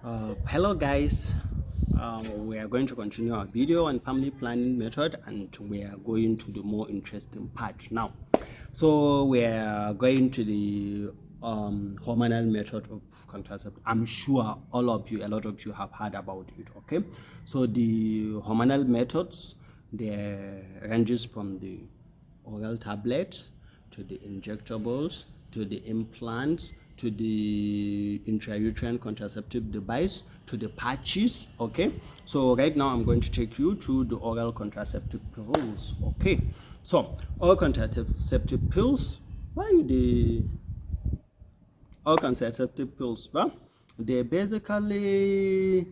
Hello guys, we are going to continue our video on family planning method, and we are going to the more interesting part now. So we are going to the hormonal method of contraception. I'm sure a lot of you have heard about it. Okay, so the hormonal methods, they ranges from the oral tablets to the injectables to the implants to the intrauterine contraceptive device to the patches. Okay, so right now I'm going to take you through the oral contraceptive pills. Okay, so oral contraceptive pills, why the oral contraceptive pills? Well, they basically,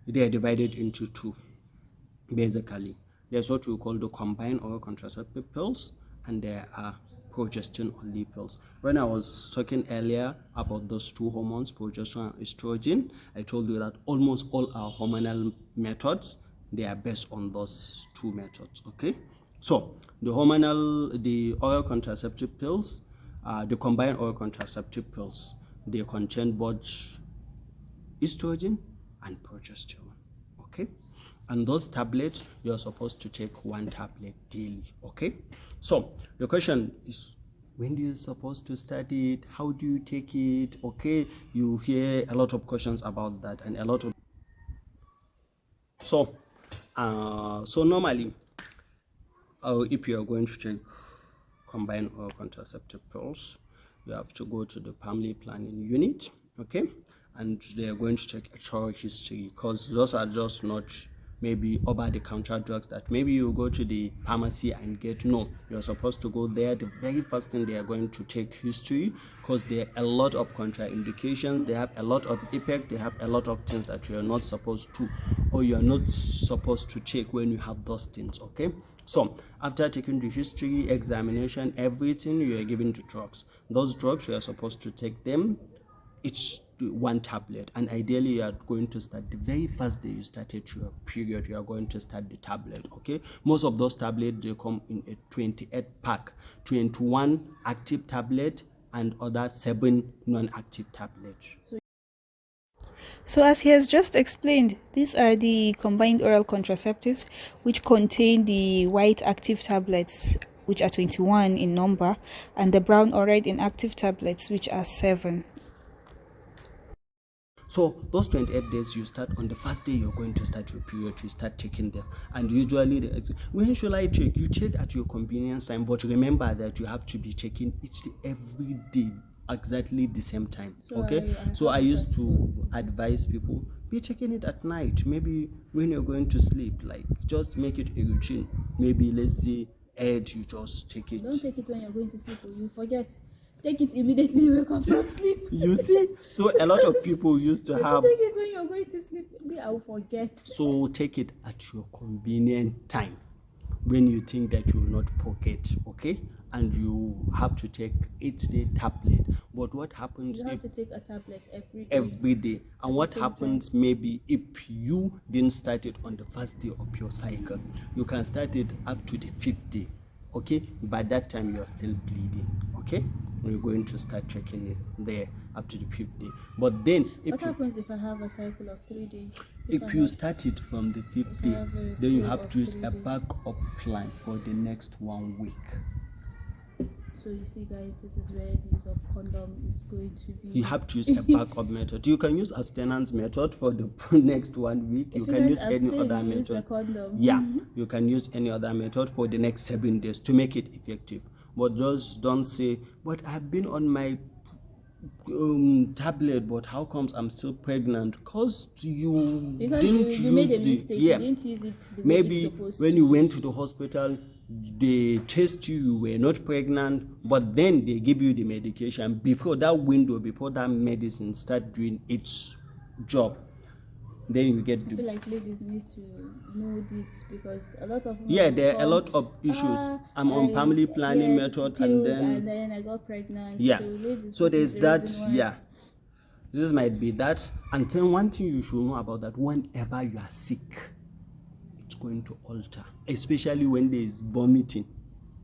they are divided into two. Basically, there's what we call the combined oral contraceptive pills, and there are progestin only pills. When I was talking earlier about those two hormones, progesterone and estrogen, I told you that almost all our hormonal methods, they are based on those two methods. Okay, so the oral contraceptive pills, the combined oral contraceptive pills, they contain both estrogen and progesterone. Okay, and those tablets, you're supposed to take one tablet daily. Okay, so the question is, when do you supposed to start it? How do you take it? Okay, you hear a lot of questions about that, and a lot of so normally, if you are going to take combined oral contraceptive pills, you have to go to the family planning unit. Okay, and they are going to check a thorough history, because those are just not maybe over-the-counter drugs that maybe you go to the pharmacy and get. No, you're supposed to go there. The very first thing, they are going to take history, because there are a lot of contraindications, they have a lot of effect, they have a lot of things that you're not supposed to, or you're not supposed to take when you have those things. Okay, so after taking the history, examination, everything, you are given the drugs. Those drugs, you are supposed to take them each one tablet, and ideally you are going to start the very first day you started your period. You are going to start the tablet. Okay, most of those tablets, they come in a 28 pack, 21 active tablet and other 7 non-active tablets. So, as he has just explained, these are the combined oral contraceptives, which contain the white active tablets, which are 21 in number, and the brown or red inactive tablets, which are 7. So those 28 days, you start on the first day you're going to start your period, you start taking them. And usually, when should I take? You take at your convenience time, but remember that you have to be taking each day, every day, exactly the same time. Okay, so I used to advise people, be taking it at night, maybe when you're going to sleep. Like, just make it a routine. Maybe let's say 8, you just take it. Don't take it when you're going to sleep, or you forget. Take it immediately you wake up from sleep. You see, so a lot of people used to have. If you take it when you're going to sleep, maybe I'll forget. So take it at your convenient time, when you think that you will not forget. Okay, and you have to take each day tablet. But what happens You have if to take a tablet every day. every day? And what same happens maybe if you didn't start it on the first day of your cycle? You can start it up to the 5th day. Okay, by that time you're still bleeding. Okay, we're going to start checking it there up to the 5th day. But then What happens if I have a cycle of 3 days? if you start it from the 5th day, have a then you flow have of to use 3 a days. backup plan for the next 1 week. So you see, guys, this is where the use of condom is going to be. You have to use a backup method. You can use abstinence method for the next 1 week. If You you can don't use any abstain, other you use the method. condom. Yeah, you can use any other method for the next 7 days to make it effective. But just don't say, but I've been on my tablet, but how comes I'm still pregnant? Because you made a mistake. yeah, You didn't use it the way maybe it's supposed when to. you went to the hospital, they test you were not pregnant, but then they give you the medication before that window, before that medicine start doing its job. Then you get I feel like ladies need to know this, because a lot of women yeah, there are a come, lot of issues. I'm on family planning yes, method, pills, and then I got pregnant. yeah, So ladies, so this there's is the that. reason why. Yeah, this might be that. And then one thing you should know about that: whenever you are sick, it's going to alter, especially when there is vomiting.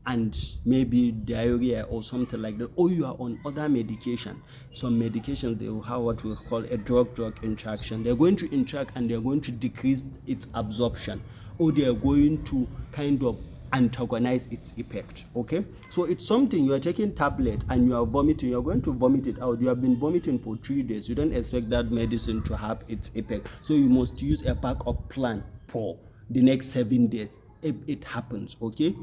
and maybe diarrhea or something like that, or you are on other medication, some medications, they will have what we call a drug-drug interaction. They're going to interact and they're going to decrease its absorption, or they are going to kind of antagonize its effect. Okay, so it's something, you are taking tablet and you are vomiting, you're going to vomit it out. You have been vomiting for 3 days, you don't expect that medicine to have its effect, so you must use a backup plan for the next 7 days if it happens. Okay,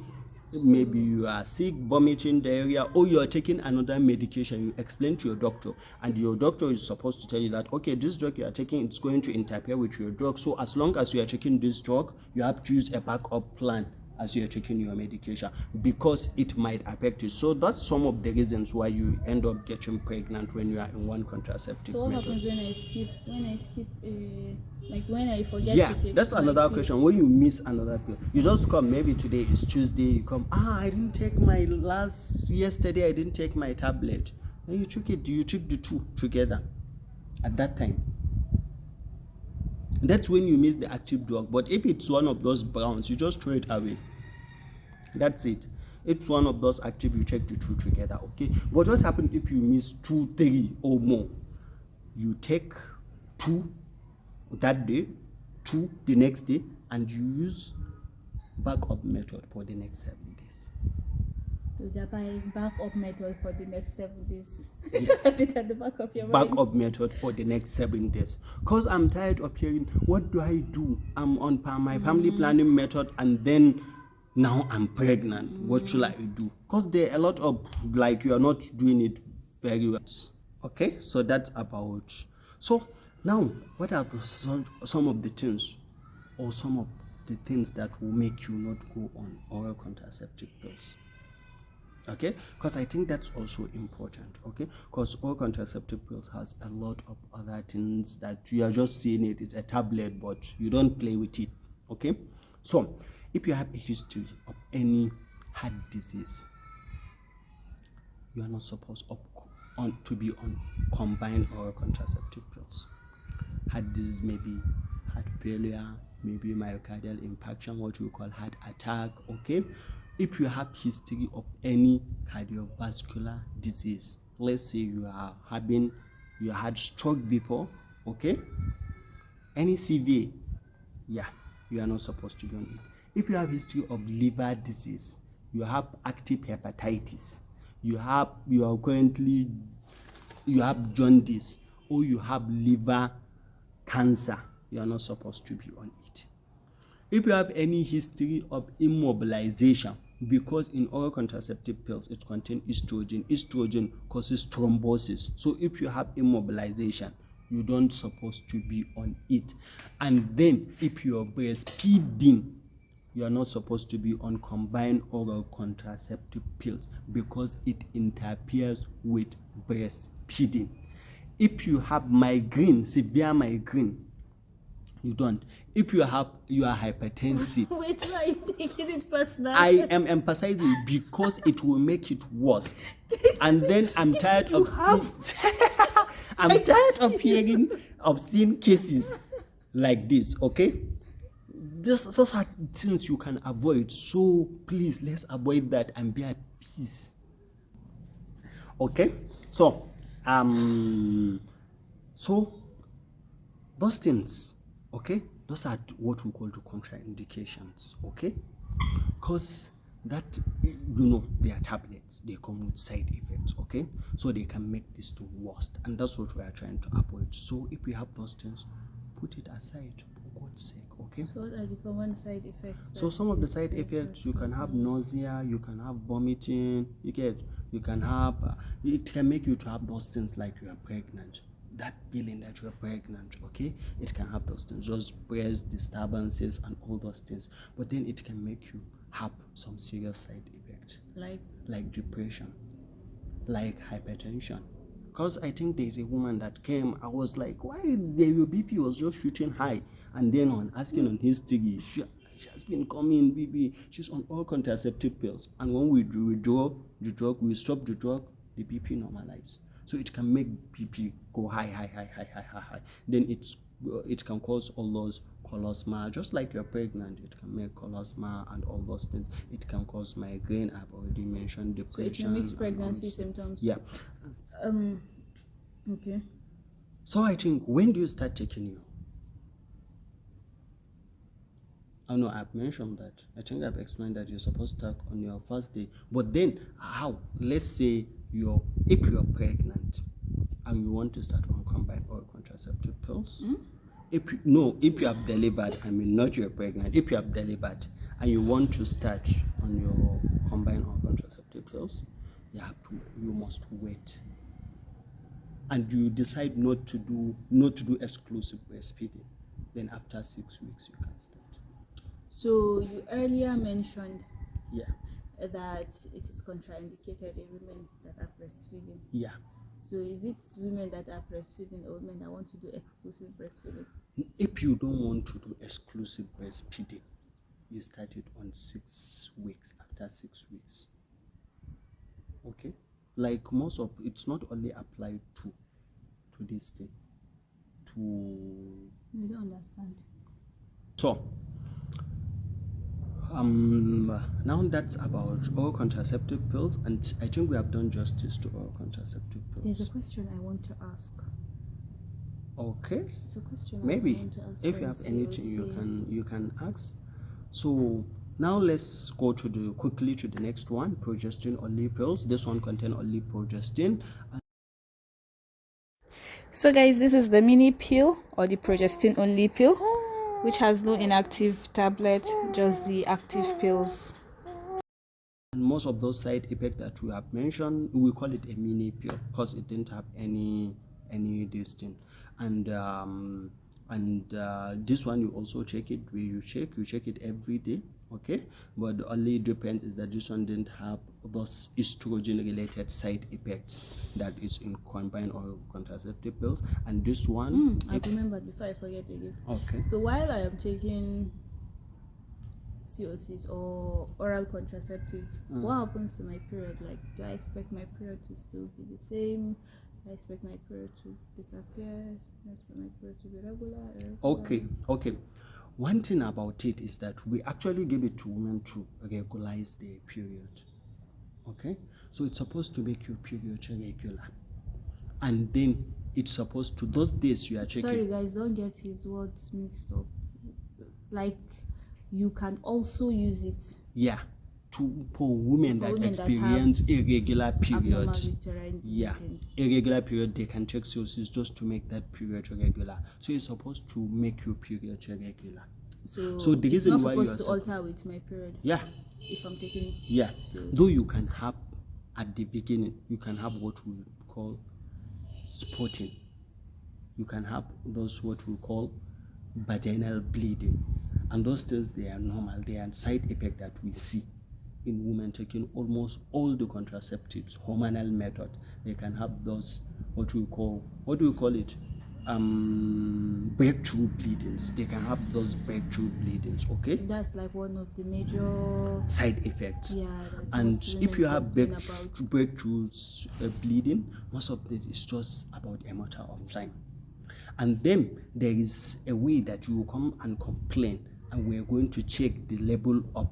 maybe you are sick, vomiting, diarrhea, or you are taking another medication, you explain to your doctor, and your doctor is supposed to tell you that, okay, this drug you are taking, it's going to interfere with your drug, so as long as you are taking this drug, you have to use a backup plan as you are taking your medication, because it might affect you. So that's some of the reasons why you end up getting pregnant when you are in one contraceptive So what method. happens when I skip like when I forget Yeah, to take that's my another pill? question. When you miss another pill, you just come, maybe today is Tuesday, you come, I didn't take my yesterday I didn't take my tablet. Then you took it, you took the two together at that time. That's when you miss the active drug. But if it's one of those browns, you just throw it away. That's it. It's one of those active, you take the two together. Okay, but what happens if you miss 2, 3 or more? You take 2 that day, 2 the next day, and you use backup method for the next 7 days. So they're buying backup method for the next 7 days. Yes. Have it at the back of your mind. Backup method for the next 7 days. Because I'm tired of hearing, what do I do? I'm on my family planning method, and then now I'm pregnant. What should I do? Because there are a lot of, like, you are not doing it very well. Okay, so that's about. So now, what are some of the things, or some of the things that will make you not go on oral contraceptive pills? Okay, because I think that's also important. Okay, because oral contraceptive pills has a lot of other things that you are just seeing it, it's a tablet, but you don't play with it. Okay, so if you have a history of any heart disease, you are not supposed to be on combined oral contraceptive pills. Heart disease, maybe heart failure, maybe myocardial infarction, what we call heart attack. Okay, if you have history of any cardiovascular disease, let's say you had stroke before, okay, any CV, yeah, you are not supposed to be on it. If you have history of liver disease, you have active hepatitis, you have jaundice, or you have liver cancer, you are not supposed to be on it. If you have any history of immobilization, because in oral contraceptive pills it contains estrogen causes thrombosis, so if you have immobilization, you don't supposed to be on it. And then if you are breastfeeding, you are not supposed to be on combined oral contraceptive pills, because it interferes with breastfeeding. If you have migraine, severe migraine, you don't. If you are hypertensive, Wait, why are you taking it personal? I am emphasizing because it will make it worse. And then I'm tired of hearing obscene cases like this. Okay, those are things you can avoid. So please, let's avoid that and be at peace. Okay, so those things, okay, those are what we call the contraindications. Okay, because that, they are tablets, they come with side effects. Okay, so they can make this the worst, and that's what we are trying to avoid. So if we have those things, put it aside for God's sake. Okay, So what are the common side effects? so some of the side effects, you can have nausea, you can have vomiting, you can have it can make you to have those things like you are pregnant, that feeling that you are pregnant. Okay, it can have those things, just breast disturbances and all those things. But then it can make you have some serious side effects like depression, like hypertension. Because I think there's a woman that came, I was like, why your BP was just shooting high, and then on asking on history, she has been coming, BB, she's on all contraceptive pills, and when we withdraw the drug, we stop the drug, the BP normalized. so it can make BP go high. Then it can cause all those colosma, just like you're pregnant. It can make colosma and all those things. It can cause migraine. I've already mentioned depression. So it mimics pregnancy symptoms. Yeah. Okay. So I think, when do you start taking you? I know I've mentioned that. I think I've explained that you're supposed to start on your first day. But then, how? Let's say if you're pregnant and you want to start on combined oral contraceptive pills. If you have delivered, not you're pregnant. If you have delivered and you want to start on your combined oral contraceptive pills, you must wait. And you decide not to do exclusive breastfeeding. Then after 6 weeks you can start. So you earlier mentioned that it is contraindicated in women that are breastfeeding. Yeah. So is it women that are breastfeeding or women that want to do exclusive breastfeeding? If you don't want to do exclusive breastfeeding, you start it on 6 weeks, after 6 weeks. Okay? Like it's not only applied to this thing. I don't understand. So, now that's about oral contraceptive pills, and I think we have done justice to oral contraceptive pills. There's a question I want to ask. Okay. It's a question Maybe I want to ask. if you have anything, you can ask. So now let's go quickly to the next one: progestin only pills. This one contains only progestin. So guys, this is the mini pill or the progestin only pill, which has no inactive tablet, just the active pills. And most of those side effects that we have mentioned, we call it a mini pill because it didn't have any distance. And this one, you also check it where you check it every day. Okay, but the only difference is that this one didn't have those estrogen related side effects that is in combined oral contraceptive pills, and this one I remembered before I forget again. Okay. So while I am taking COCs or oral contraceptives, what happens to my period? Like, do I expect my period to still be the same? Do I expect my period to disappear? Do I expect my period to be regular? Okay. One thing about it is that we actually give it to women to regularize their period. Okay? So it's supposed to make your period regular. And then it's supposed to, those days you are checking. Sorry guys, don't get his words mixed up. Like, you can also use it. Yeah. For women that experience irregular periods. Irregular period, they can take COCs just to make that period regular. So it's supposed to make your period regular. So the reason why you are supposed to alter with my period. Yeah. If I'm taking COCs. Though you can have at the beginning, you can have what we call spotting. You can have those what we call vaginal bleeding, and those things, they are normal. They are side effect that we see in women taking almost all the contraceptives, hormonal method. They can have those what do we call it, breakthrough bleedings. They can have those breakthrough bleedings. Okay, that's like one of the major side effects. Yeah, and if you have breakthroughs bleeding, most of it is just about a matter of time. And then there is a way that you will come and complain, and we are going to check the level of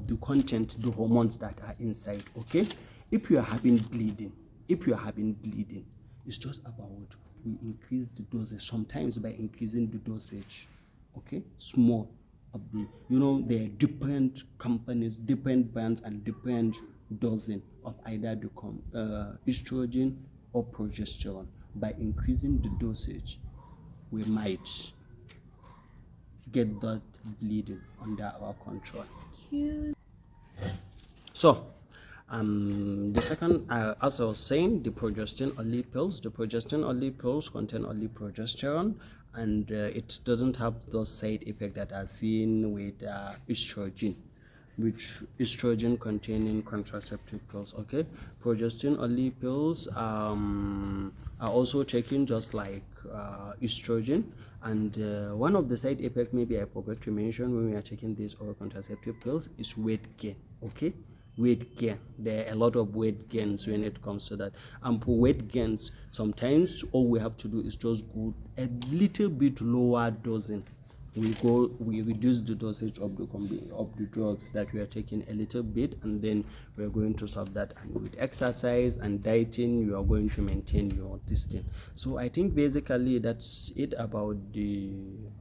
the content, the hormones that are inside. Okay, if you are having bleeding, it's just about we increase the dosage, sometimes by increasing the dosage. Okay, small of the, there are different companies, different brands, and different dosing of either the estrogen or progesterone. By increasing the dosage, we might get that bleeding under our control. So the second, as I was saying, the progestin only pills. The progestin only pills contain only progesterone, and it doesn't have those side effects that are seen with estrogen, which estrogen containing contraceptive pills. Okay, progestin only pills are also taken just like estrogen, and one of the side effects maybe I forgot to mention when we are taking these oral contraceptive pills is weight gain. Okay, weight gain. There are a lot of weight gains when it comes to that. And for weight gains, sometimes all we have to do is just go a little bit lower dosing. We reduce the dosage of the drugs that we are taking a little bit, and then we are going to solve that. And with exercise and dieting, you are going to maintain your distance. So I think basically that's it about the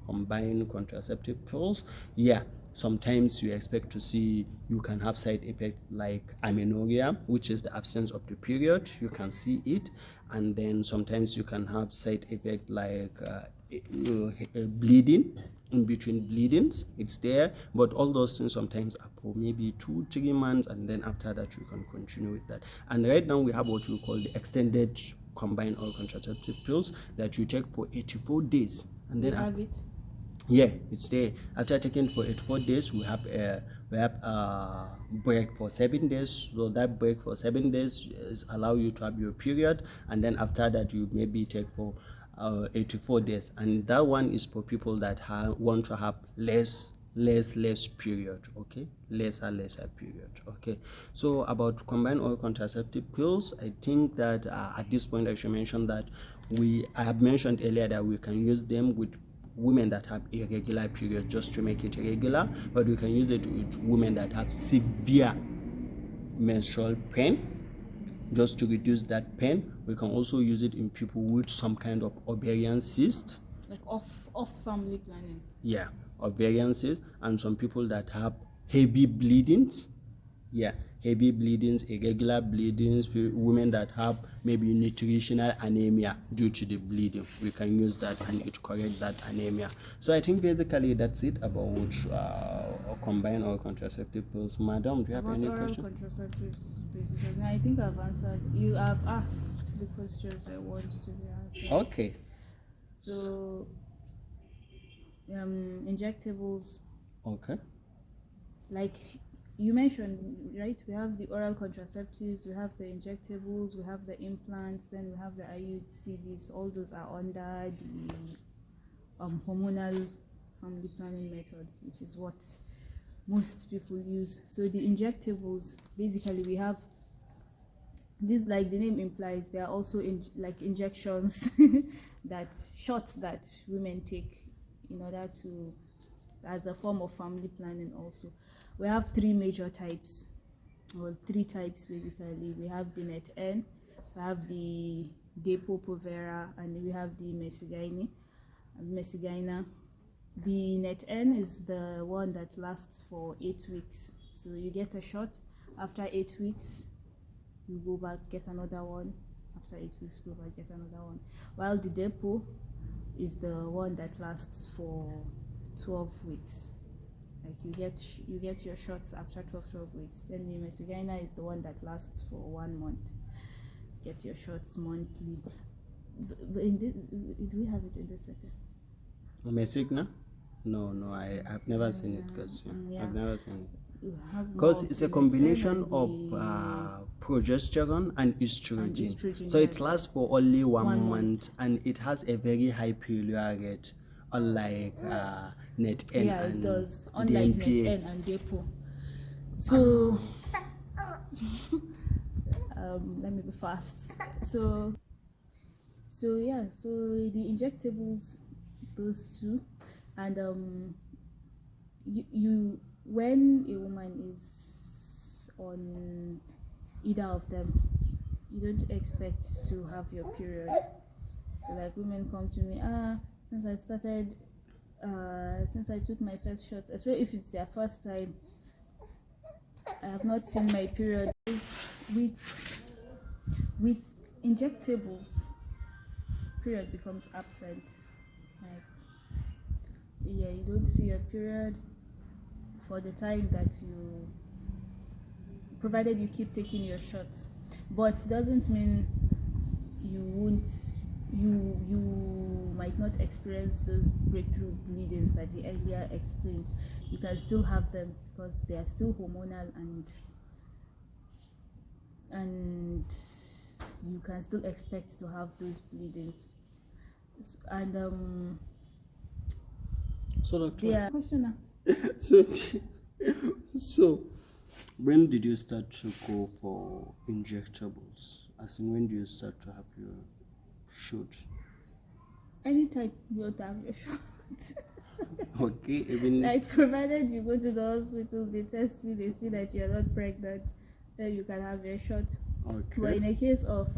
combined contraceptive pills. Yeah, sometimes you expect to see, you can have side effects like amenorrhea, which is the absence of the period. You can see it. And then sometimes you can have side effect like bleeding, in between bleedings, it's there, but all those things sometimes are for maybe 2-3 months, and then after that you can continue with that. And right now we have what we call the extended combined oral contraceptive pills that you take for 84 days, and then have it. Yeah, it's there. After taking for 84 days, we have a break for 7 days. So that break for 7 days is allow you to have your period, and then after that you maybe take for 84 days. And that one is for people that want to have less period, okay, lesser period, okay. So about combined oral contraceptive pills, I think that at this point I should mention that I have mentioned earlier that we can use them with women that have irregular periods just to make it regular, but we can use it with women that have severe menstrual pain just to reduce that pain. We can also use it in people with some kind of ovarian cyst, like off family planning. Yeah, ovarian cyst, and some people that have heavy bleedings. Yeah, heavy bleedings, irregular bleedings, women that have maybe nutritional anemia due to the bleeding. We can use that and it correct that anemia. So I think basically that's it about combined oral contraceptive pills. Madam, do you have About any oral questions? contraceptives, basically. I think I've answered. You have asked the questions I want to be answered. Okay. So, injectables. Okay. Like you mentioned, right? We have the oral contraceptives, we have the injectables, we have the implants, then we have the IUCDs. All those are under the hormonal family planning methods, which is what most people use. So the injectables, basically, we have this, like the name implies, they are also like injections shots that women take in order to, as a form of family planning. Also, we have three major types, or three types basically. We have the NET-N, we have the Depo-Provera, and we have the Mesigina. The NET-N is the one that lasts for 8 weeks. So you get a shot, after 8 weeks you go back, get another one, after 8 weeks go back, get another one. While the Depo is the one that lasts for 12 weeks. Like you get your shots after 12 weeks. Then the Mesigina is the one that lasts for 1 month. Get your shots monthly. But do we have it in this setting? Mesigna? No, I've never seen it, because I've never seen it. Because it's a combination of progesterone and estrogen. So it lasts for only one month, and it has a very high failure rate, unlike NET-N. Yeah, and it does. Unlike DMPA. NET-N and Depo. So let me be fast. So yeah, so the injectables, those two, and you when a woman is on either of them, you don't expect to have your period. So like women come to me, since I took my first shots, especially if it's their first time, I have not seen my period. With injectables, period becomes absent. Like, yeah, you don't see your period for the time that you, provided you keep taking your shots. But it doesn't mean you might not experience those breakthrough bleedings that he earlier explained. You can still have them because they are still hormonal, and you can still expect to have those bleedings. And So yeah, question now. so when did you start to go for injectables? As in, when do you start to have your shoot? Anytime you want to have your shot. Okay, even Like, provided you go to the hospital, they test you, they see that you're not pregnant, then you can have your shot. okay. But in a case of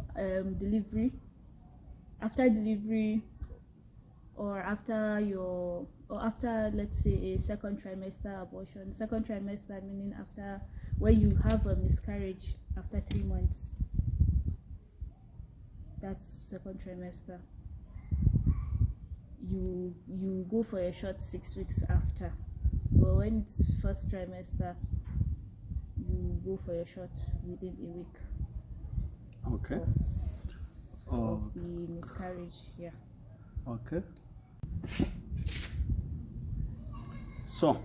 delivery, after delivery, or after let's say a second trimester abortion, second trimester meaning after when you have a miscarriage after 3 months, that's second trimester. You go for a shot 6 weeks after. But when it's first trimester, you go for a shot within a week Okay. of the miscarriage. Yeah. Okay. So,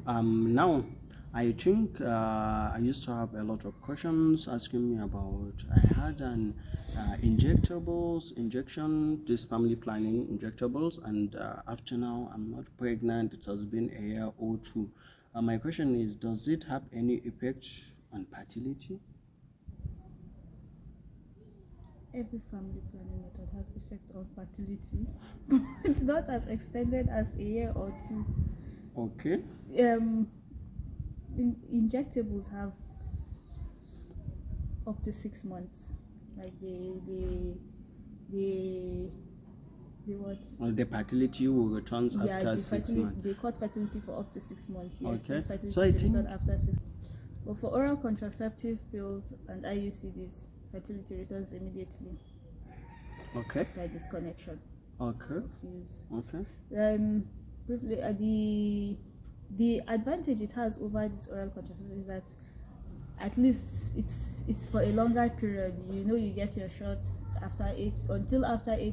now I think I used to have a lot of questions asking me about. I had an this family planning injectables, and after now I'm not pregnant. It has been a year or two. My question is, does it have any effect on fertility? Every family planning method has effect on fertility. It's not as extended as a year or two. Okay. Injectables have up to 6 months. Like the what? Well, the fertility will return after 6 months. They cut fertility for up to 6 months. Yes, Okay. fertility So I to return think after 6. But for oral contraceptive pills and IUCDs, fertility returns immediately okay. after disconnection Okay. of use. Okay. Then briefly, the advantage it has over this oral contraceptive is that at least it's for a longer period. You know, you get your shot after 8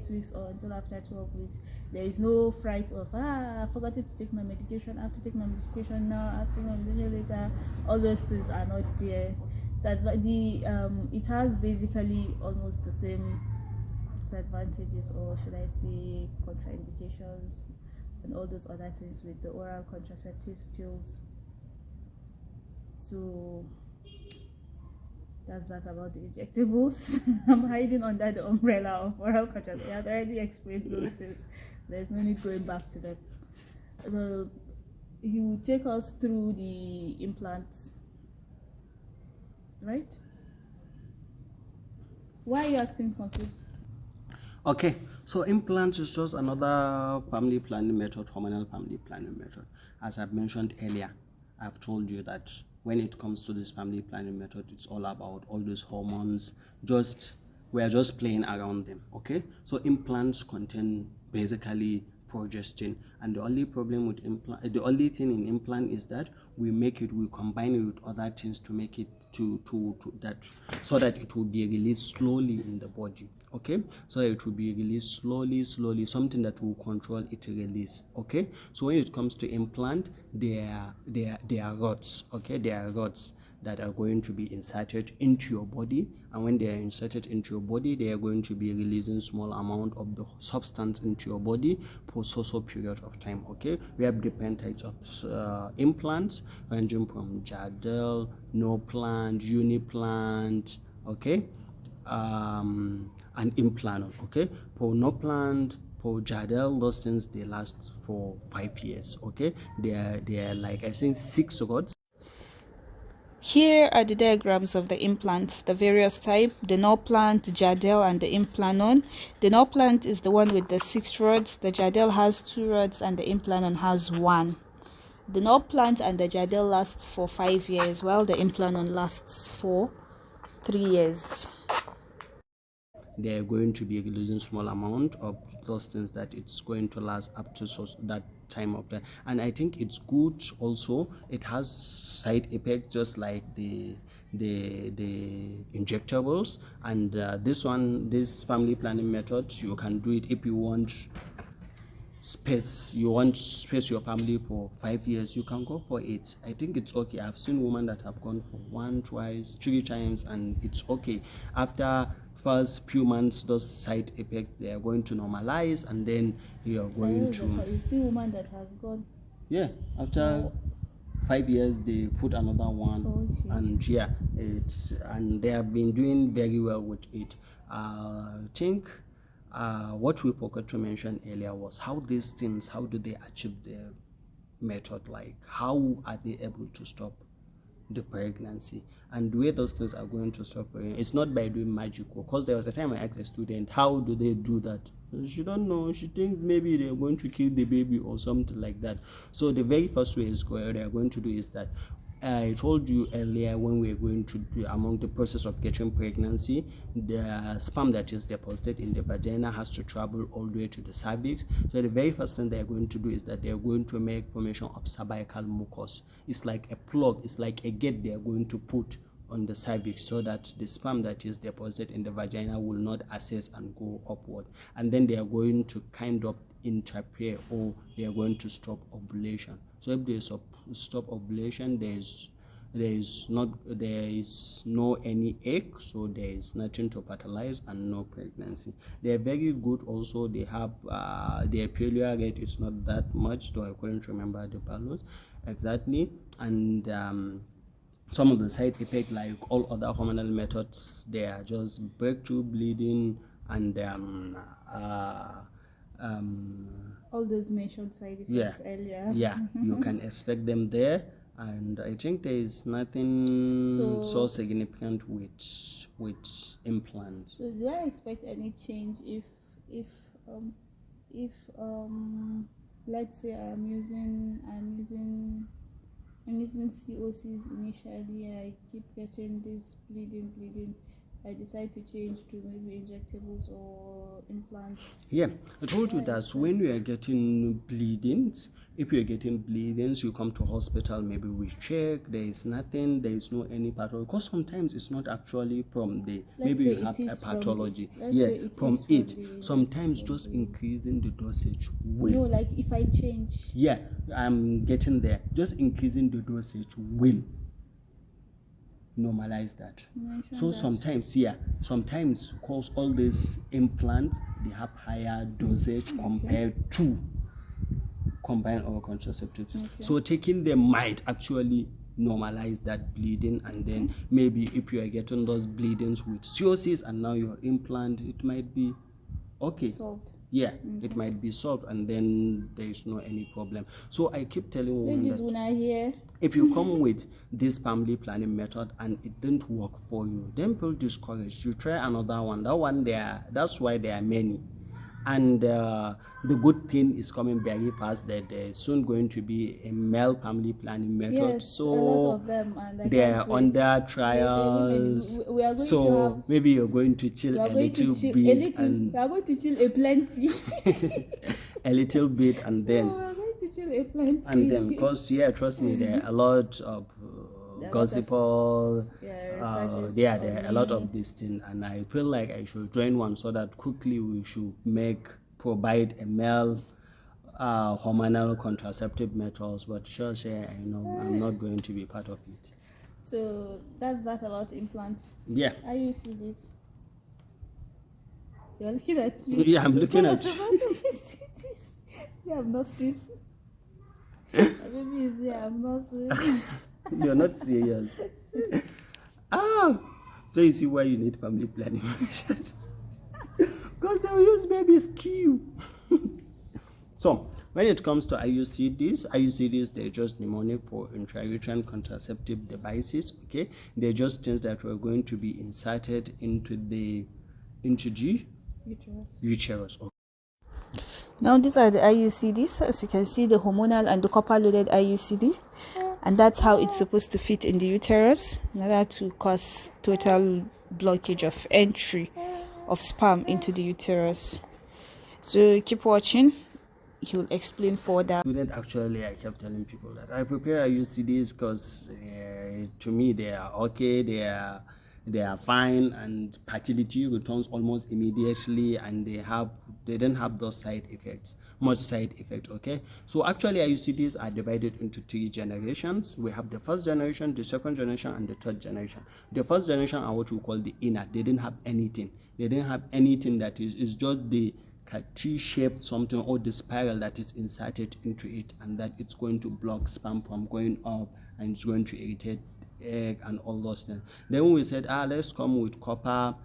weeks or until after 12 weeks. There is no fright of I forgot to take my medication. I have to take my medication now. I have to take my medication later. All those things are not there. It has basically almost the same disadvantages, or should I say contraindications, and all those other things with the oral contraceptive pills. So that's that about the injectables. I'm hiding under the umbrella of oral contraceptive. I have already explained those things. There's no need going back to them. So he will take us through the implants, right? Why are you acting confused? Okay, so implants is just another family planning method, hormonal family planning method. As I've mentioned earlier, I've told you that when it comes to this family planning method, it's all about all those hormones. We are just playing around them. Okay, so implants contain basically progestin, and the only problem with the only thing in implant is that we combine it with other things to make it to that, so that it will be released slowly in the body. Okay, so it will be released slowly, something that will control it release. Okay, so when it comes to implant, they are rods. Okay, they are rods that are going to be inserted into your body, and when they are inserted into your body, they are going to be releasing small amount of the substance into your body for so period of time. Okay, we have different types of implants, ranging from Jadel, Norplant, Uniplant, okay, and Implanon. Okay, for Norplant, for Jadel, those things they last for 5 years. Okay, they are like, I think, 6 rods. Here are the diagrams of the implants, the various type, the Norplant, the Jadel, and the Implanon. The Norplant is the one with the 6 rods, the Jadel has 2 rods, and the Implanon has 1. The Norplant and the Jadel lasts for 5 years, while the Implanon lasts for 3 years. They are going to be releasing small amount of those things that it's going to last up to that time of time. And I think it's good also. It has side effects just like the injectables, and this family planning method, you can do it if you want space your family for 5 years. You can go for it. I think it's okay. I've seen women that have gone for 1, twice, 3 times, and it's okay. After first few months, those side effects, they are going to normalize, and then you're going to You've seen woman that has gone. after 5 years they put another one. Oh, shit. And yeah, and they have been doing very well with it. I think what we forgot to mention earlier was how these things, how do they achieve their method, like how are they able to stop the pregnancy, and the way those things are going to stop pregnancy, it's not by doing magic. Because there was a time I asked a student, how do they do that? She don't know. She thinks maybe they're going to kill the baby or something like that. So the very first way is they are going to do is that I told you earlier, when we are going to do among the process of getting pregnancy, the sperm that is deposited in the vagina has to travel all the way to the cervix. So the very first thing they are going to do is that they are going to make formation of cervical mucus. It's like a plug, it's like a gate they are going to put on the cervix, so that the sperm that is deposited in the vagina will not access and go upward. And then they are going to kind of interfere, or they are going to stop ovulation. So if they stop ovulation, there is no any egg, so there is nothing to fertilize and no pregnancy. They are very good also. They have their failure rate is not that much, though I couldn't remember the values exactly. And some of the side effects, like all other hormonal methods, they are just breakthrough bleeding and all those mentioned side effects earlier. Yeah, you can expect them there. And I think there is nothing so significant with implants. So do I expect any change if let's say I'm using COCs initially, I keep getting this bleeding, I decide to change to maybe injectables or implants? Yeah, I told you that when you are getting bleedings, if you are getting bleedings, you come to hospital, maybe we check, there is nothing, there is no any pathology. Because sometimes it's not actually from the, maybe you have a pathology. From it. Sometimes just increasing the dosage will. No, like if I change. Yeah, I'm getting there. Just increasing the dosage will normalize that. So sometimes because all these implants, they have higher dosage compared to combined oral contraceptives. So taking them might actually normalize that bleeding, and then maybe if you are getting those bleedings with COCs and now your implant, it might be okay. Solved. Yeah, it might be solved, and then there is no any problem. So I keep telling women ladies, when I hear, if you come with this family planning method and it didn't work for you, then feel discouraged. You try another one. That's why there are many. And the good thing is coming very fast, that there's soon going to be a male family planning method. Yes, so a lot of them, and they are under trials. We are going so to have, maybe you're going to chill a little bit. We are going to chill a plenty. A little bit, and then we are going to chill a plenty. And then, because trust me, there are a lot of gossipers. There are a lot of these things, and I feel like I should join one so that quickly we should provide a male hormonal contraceptive methods. But I know I'm not going to be part of it. So that's that about implants. Yeah. How you see this? You're looking at me. Yeah, I'm looking at you. Yeah, I'm not seen. My baby is here. I'm not seen. You're not serious. So you see why you need family planning. Because they will use baby's Q. So when it comes to IUCDs, they're just mnemonic for intrauterine contraceptive devices. Okay, they're just things that were going to be inserted into the uterus. Okay. Now these are the IUCDs. As you can see, the hormonal and the copper-loaded IUCD, and that's how it's supposed to fit in the uterus in order to cause total blockage of entry of sperm into the uterus. So keep watching. He will explain further. Actually, I kept telling people that I prepare IUCDs because to me they are okay, they are fine, and fertility returns almost immediately, and they don't have those much side effect. Okay, so actually IUCDs are divided into 3 generations. We have the first generation, the second generation, and the third generation. The first generation are what we call the inner. They didn't have anything that is just the T-shaped something, or the spiral that is inserted into it, and that it's going to block sperm from going up, and it's going to irritate egg and all those things. Then we said, let's come with copper,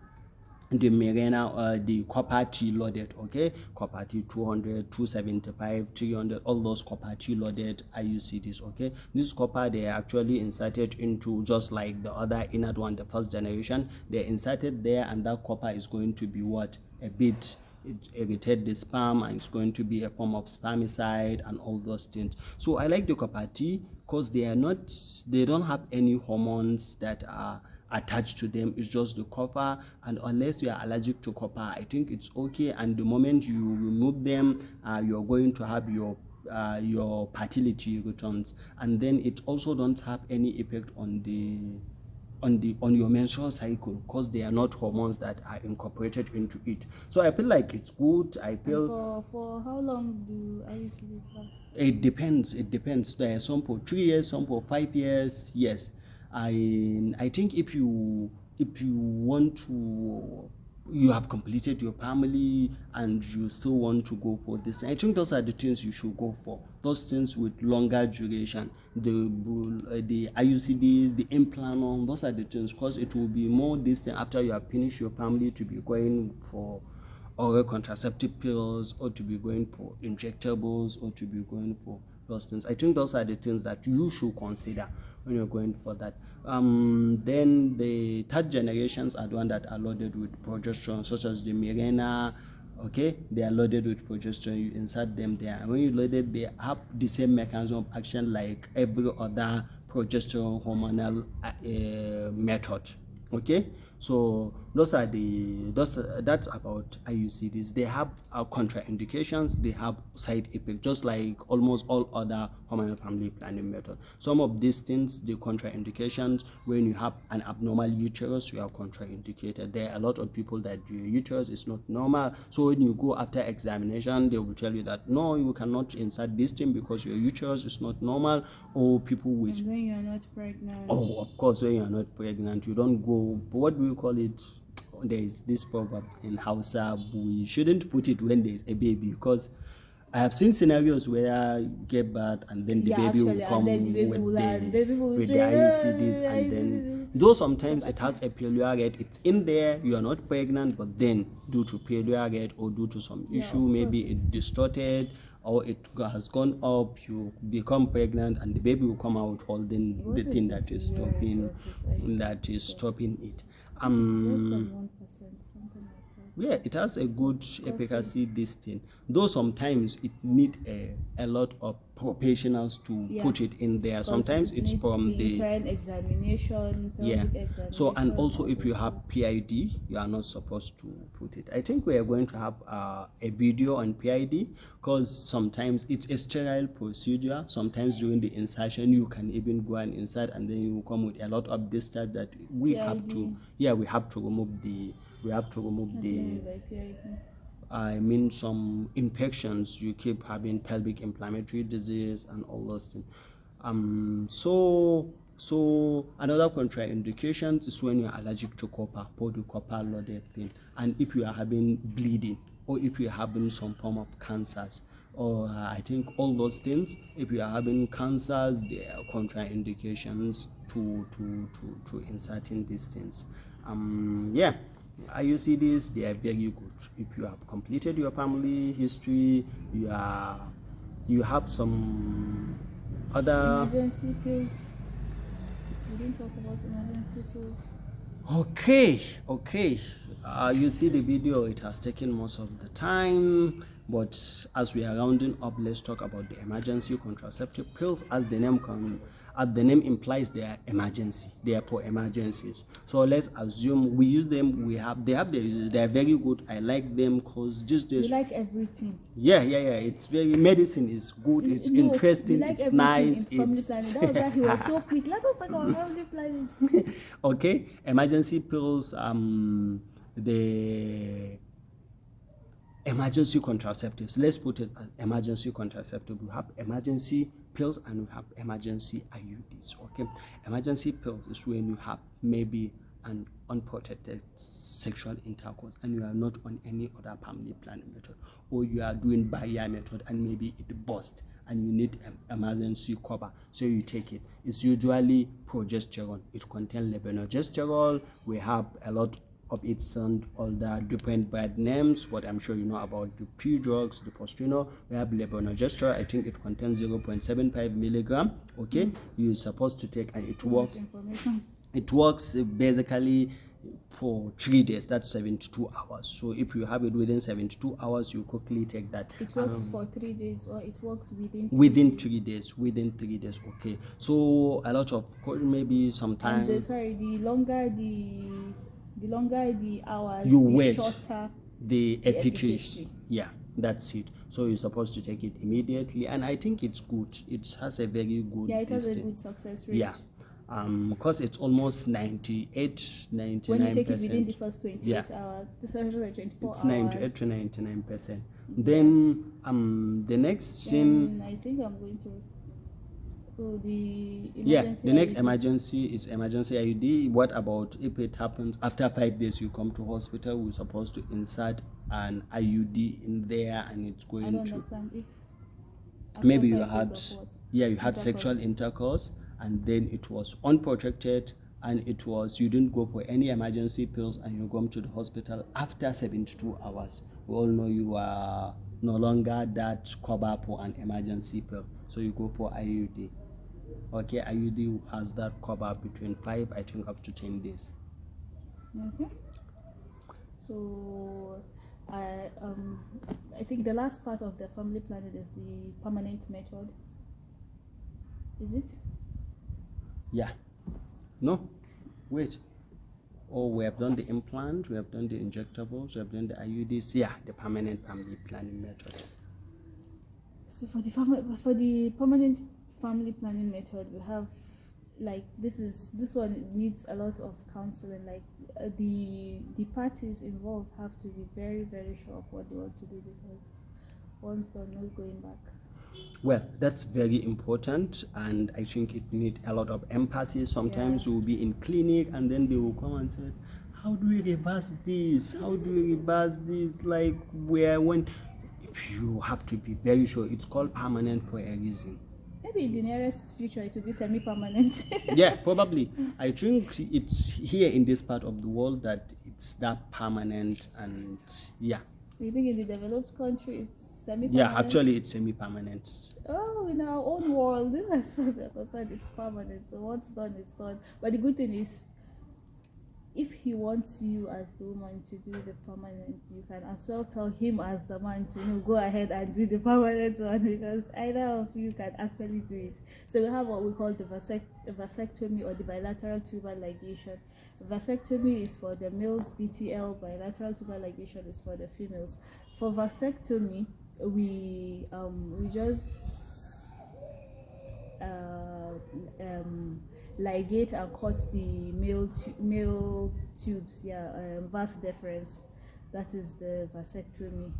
the Mirena, the copper T loaded, okay, copper T 200, 275, 300, all those copper T loaded IUCDs, okay. This copper, they are actually inserted into, just like the other inert one, the first generation, they're inserted there, and that copper is going to be what, a bit, it irritate the sperm, and it's going to be a form of spermicide and all those things. So I like the copper T because they don't have any hormones that are attached to them. It's just the copper, and unless you are allergic to copper, I think it's okay. And the moment you remove them, you're going to have your fertility returns, and then it also don't have any effect on your menstrual cycle, because they are not hormones that are incorporated into it. So I feel like it's good. I feel for how long do IUCDs last? It depends. There are some for 3 years, some for 5 years. Yes, I think if you want to, you have completed your family and you still want to go for this, I think those are the things you should go for. Those things with longer duration, the IUCDs, the implant, those are the things, because it will be more distant after you have finished your family to be going for oral contraceptive pills, or to be going for injectables, or to be going for those things. I think those are the things that you should consider when you're going for that. Then the third generations are the one that are loaded with progesterone, such as the Mirena. Okay, they are loaded with progesterone. You insert them there, and when you load it, they have the same mechanism of action like every other progesterone hormonal method. Okay, so that's about IUCDs. They have contraindications, they have side effects, just like almost all other hormonal family planning methods. Some of these things, the contraindications, when you have an abnormal uterus, you are contraindicated. There are a lot of people that your uterus is not normal, so when you go after examination, they will tell you that no, you cannot insert this thing because your uterus is not normal. Or people with, and when you are not pregnant, oh, of course, when you are not pregnant, you don't go. What do you call it? There is this proverb in Hausa: we shouldn't put it when there is a baby, because I have seen scenarios where you get birth and then the baby will come with the IUCDs, and then though sometimes it has a failure rate, it's in there, you are not pregnant, but then due to failure rate or due to some issue, maybe it's distorted or it has gone up, you become pregnant, and the baby will come out holding the thing that is stopping it. it's less than 1%, something like that. Yeah, it has a good efficacy, this thing, though sometimes it need a lot of professionals to put it in there. Sometimes it's from the examination, examination. So, and also if you have PID, you are not supposed to put it. I think we are going to have a video on PID, because sometimes it's a sterile procedure. Sometimes during the insertion you can even go and insert, and then you come with a lot of discharge that we have to remove the I mean, some infections, you keep having pelvic inflammatory disease and all those things. So another contraindication is when you're allergic to copper, for the copper loaded thing, and if you are having bleeding, or if you're having some form of cancers, or I think all those things. If you are having cancers, there are contraindications to inserting these things. IUCDs, they are very good. If you have completed your family history, you have some other emergency pills. We didn't talk about emergency pills. Okay. You see the video, it has taken most of the time, but as we are rounding up, let's talk about the emergency contraceptive pills. As the name implies, they are emergency. They are for emergencies. So let's assume we use them. They have their uses. They are very good. I like them because just this. We like everything. Yeah. It's very, medicine is good. It's interesting. Like it's nice. Family planning. That was why he was so quick. Let us talk about family planning. Okay, emergency pills. The emergency contraceptives. Let's put it as emergency contraceptive. We have emergency pills and we have emergency IUDs. Okay, emergency pills is when you have maybe and unprotected sexual intercourse, and you are not on any other family planning method, or you are doing Bayer method and maybe it burst and you need emergency cover, so you take it. It's usually progesterone. It contains levonorgestrel. We have a lot of its and all the different brand names, but I'm sure you know about the P drugs, the Postrino. We have levonorgestrel. I think it contains 0.75 milligram. Okay, you're supposed to take, and it works. It works basically for 3 days. That's 72 hours. So if you have it within 72 hours, you quickly take that. It works for 3 days, or it works within 3 days. Within 3 days. Okay. So a lot of maybe sometimes. And the longer the hours, you the wait, shorter the efficacy. Yeah, that's it. So you're supposed to take it immediately, and I think it's good. It has a very good. Yeah, it has a good success rate. Yeah. Because it's almost 99%. When you take it within the first 28 hours, this is like 24 it's hours. 98 to 99%. Then the next thing, I think I'm going to the emergency. The next emergency is emergency IUD. What about if it happens after 5 days? You come to hospital. We're supposed to insert an IUD in there, and it's going to. I don't understand if maybe you had you had sexual intercourse, and then it was unprotected, and you didn't go for any emergency pills, and you come to the hospital after 72 hours. We all know you are no longer that cover for an emergency pill, so you go for IUD. Okay, IUD has that cover between 5, I think, up to 10 days. Okay. So I think the last part of the family planning is the permanent method. Is it? Yeah. No. Wait. Oh, we have done the implant, we have done the injectables, we have done the IUDs. Yeah, the permanent family planning method. So for the permanent family planning method, we have this one needs a lot of counseling. Like the parties involved have to be very, very sure of what they want to do, because once done, no going back. Well, that's very important, and I think it needs a lot of empathy. Sometimes you will be in clinic, and then they will come and say, how do we reverse this? How do we reverse this? Like, you have to be very sure. It's called permanent for a reason. Maybe in the nearest future it will be semi-permanent. Yeah, probably. I think it's here in this part of the world that it's that permanent, and yeah. You think in the developed country it's semi-permanent? Yeah, actually it's semi-permanent. Oh, in our own world, as far as we're concerned, it's permanent. So once done, it's done. But the good thing is, if he wants you as the woman to do the permanent, you can as well tell him as the man to go ahead and do the permanent one, because either of you can actually do it. So we have what we call the vasectomy, or the bilateral tubal ligation. Vasectomy is for the males, BTL, bilateral tubal ligation is for the females. For vasectomy, we just ligate and cut the male tubes, vas deferens. That is the vasectomy.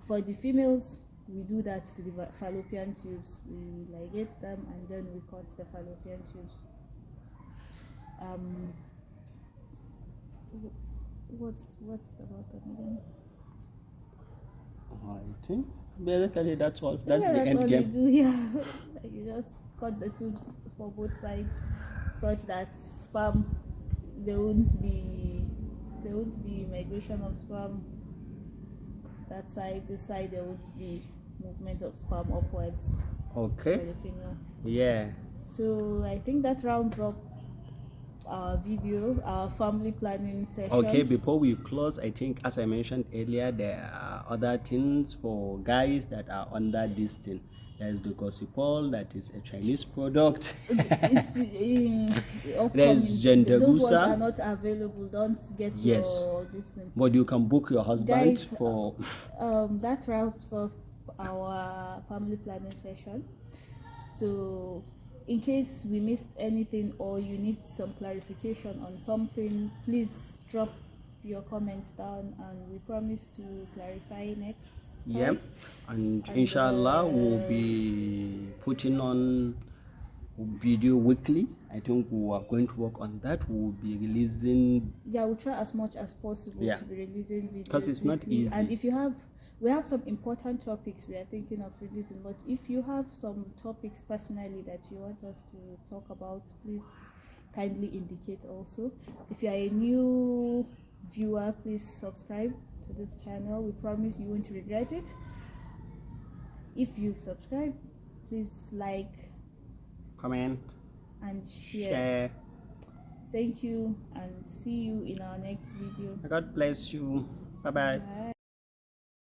For the females, we do that to the fallopian tubes. We ligate them and then we cut the fallopian tubes. What's about them again? I think basically that's all. That's the end all game. You do, yeah. You just cut the tubes for both sides, such that sperm, there won't be migration of sperm that side. This side, there won't be movement of sperm upwards. Okay. For the female. Yeah. So I think that rounds up our video, our family planning session. Okay, before we close, I think, as I mentioned earlier, there are other things for guys that are under this thing. There's the Gossipol, that is a Chinese product. There's Genderusa. Those ones are not available. Don't get your this thing. But you can book your husband. Guys, for that wraps up our family planning session. So in case we missed anything, or you need some clarification on something, please drop your comments down, and we promise to clarify next time. Yep. And inshallah we'll be putting on video weekly. I think we are going to work on that. We'll be releasing, yeah, we'll try as much as possible Yeah. to be releasing videos because it's not weekly. easy. And if you have, we have some important topics we are thinking of releasing, but if you have some topics personally that you want us to talk about, please kindly indicate also. If you are a new viewer, please subscribe to this channel. We promise you won't regret it. If you've subscribed, please like Comment, and share. Thank you, and see you in our next video. God bless you. Bye bye. Bye.